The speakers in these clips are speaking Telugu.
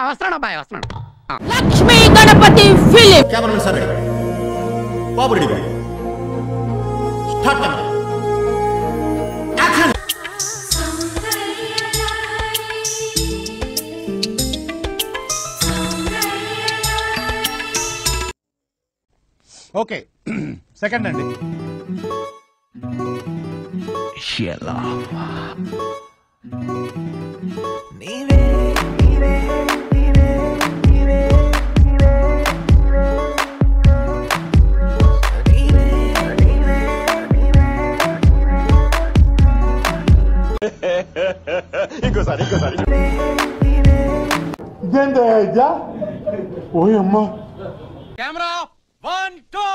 వస్తున్నాడు అబ్బాయి వస్తున్నాడు. Lakshmi Ganapathi film cameraman sir బాబు ready boy start camera action. Okay second అండి. ఇంకోసారి ఓయమ్మా కెమెరా 1 2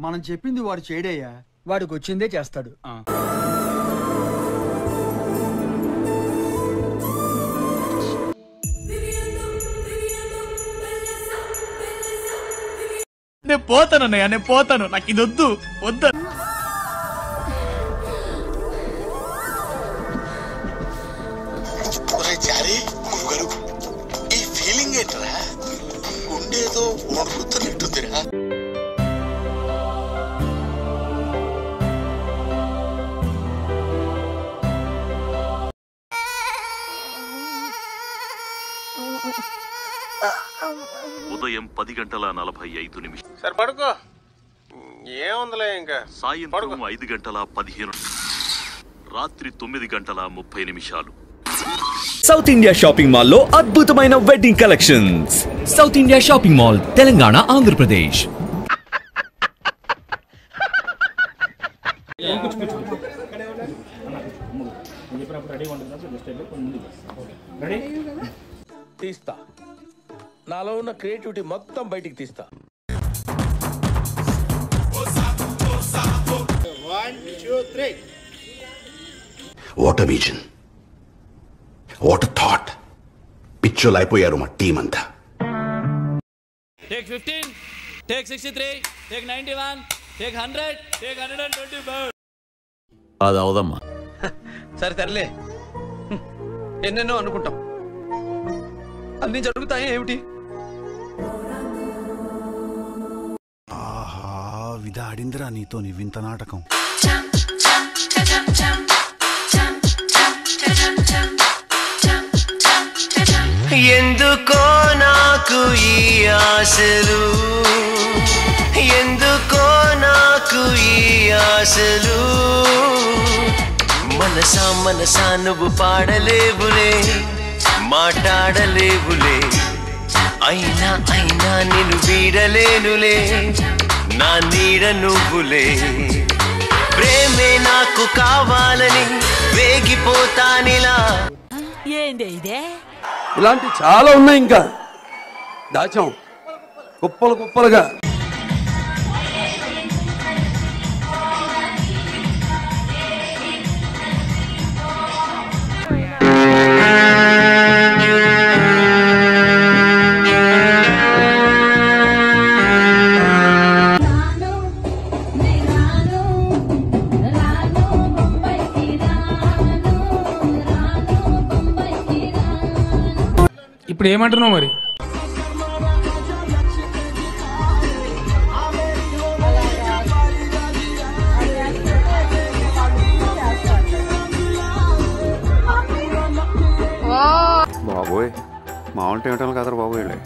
మనం చెప్పింది వాడు చేయడయ్యా, వాడికి వచ్చిందే చేస్తాడు. నేను పోతాను అన్నయ్య, నేను పోతాను, నాకు ఇది వద్దు వద్దు. ఈ ఫీలింగ్ ఏంట్రా? గుండేదో వణుకుతున్నట్టుందిరా. ఉదయం 10:45 సరే పడుకో, ఏముందిలే ఇంకా. సాయంత్రం 5:15 రాత్రి 9:30 సౌత్ ఇండియా షాపింగ్ మాల్ లో అద్భుతమైన wedding collections. South India shopping mall, Telangana, Andhra Pradesh. తీస్తా, నాలో ఉన్న క్రియేటివిటీ మొత్తం బయటికి తీస్తా. 1 2 3. What a vision, what a thought. పిచ్చోలు అయిపోయారు మా టీం అంతా. Take 15, take 63, take 91, take 100, take 125. అది అవదమ్మా. సరే తరలే, ఎన్నెన్నో అనుకుంటాం, అన్ని జరుగుతాయి ఏమిటి? ఆహా, విధాడిందిరా నీతో నీ వింత నాటకం. ఎందుకో నాకు ఈ ఆశలు, ఎందుకో నాకు ఈ ఆశలు. మనసా మనసా నువ్వు పాడలేవులే, మాట్లాడలేవులే, అయినా అయినా నిన్ను వీడలేనులే, నా నీడ నువ్వులే. ప్రేమే నాకు కావాలని వేగిపోతానిలా. ఏంది ఇదే? ఇలాంటి చాలా ఉన్నాయి, ఇంకా దాచాం కుప్పలు కుప్పలుగా. ఇప్పుడు ఏమంటున్నావు మరి? బాబోయ్, మామూలు టేమటలు కదరా బాబు వీళ్ళే.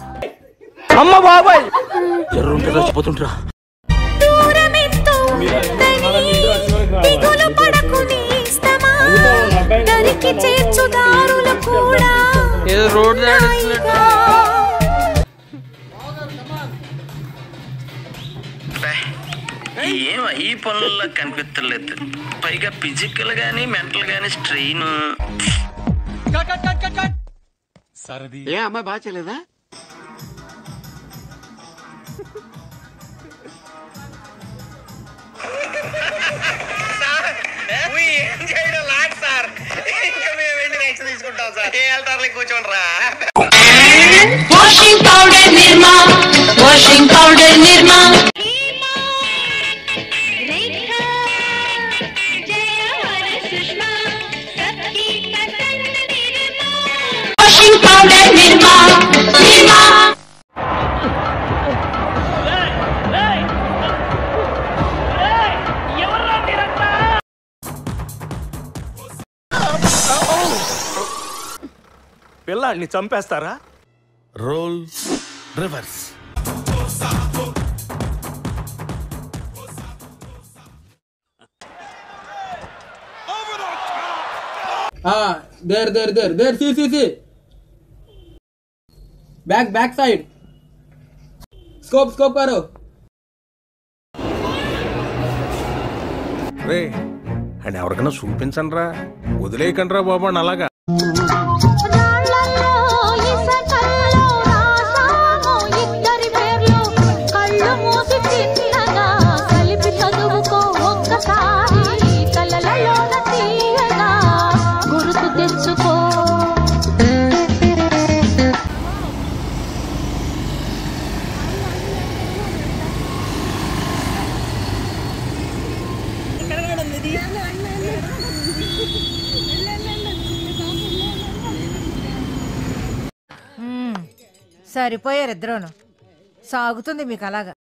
అమ్మ బాబాయ్, ఎర్రుంటే చచ్చిపోతుంటరా. ఏదో రోడ్ ఏం ఈ పనుల్లో కనిపించలేదు. పైగా ఫిజికల్ గానీ మెంటల్ గానీ స్ట్రెయిన్. ఏ అమ్మాయి బాగా చేయలేదా? ఏం చేయడం లాట్ సార్, ఇంకా మేము వెళ్ళి నెక్స్ట్ తీసుకుంటాం సార్. ఏ వెళ్తారులే, కూర్చోండి రా. Washing powder Nirma, washing powder Nirma. Rekha Jaya వర సుష్మా. పౌడర్ నిర్మా నిర్మా. పిల్లాడిని చంపేస్తారా? Roll reverse. దేర్ సి బ్యాక్ సైడ్ స్కోప్ కరో. రే అని ఎవరికైనా చూపించండి రా, వదిలేయకండి రా బాబు అని అలాగా. సరిపోయారు ఇద్దరును. సాగుతుంది మీకు అలాగా.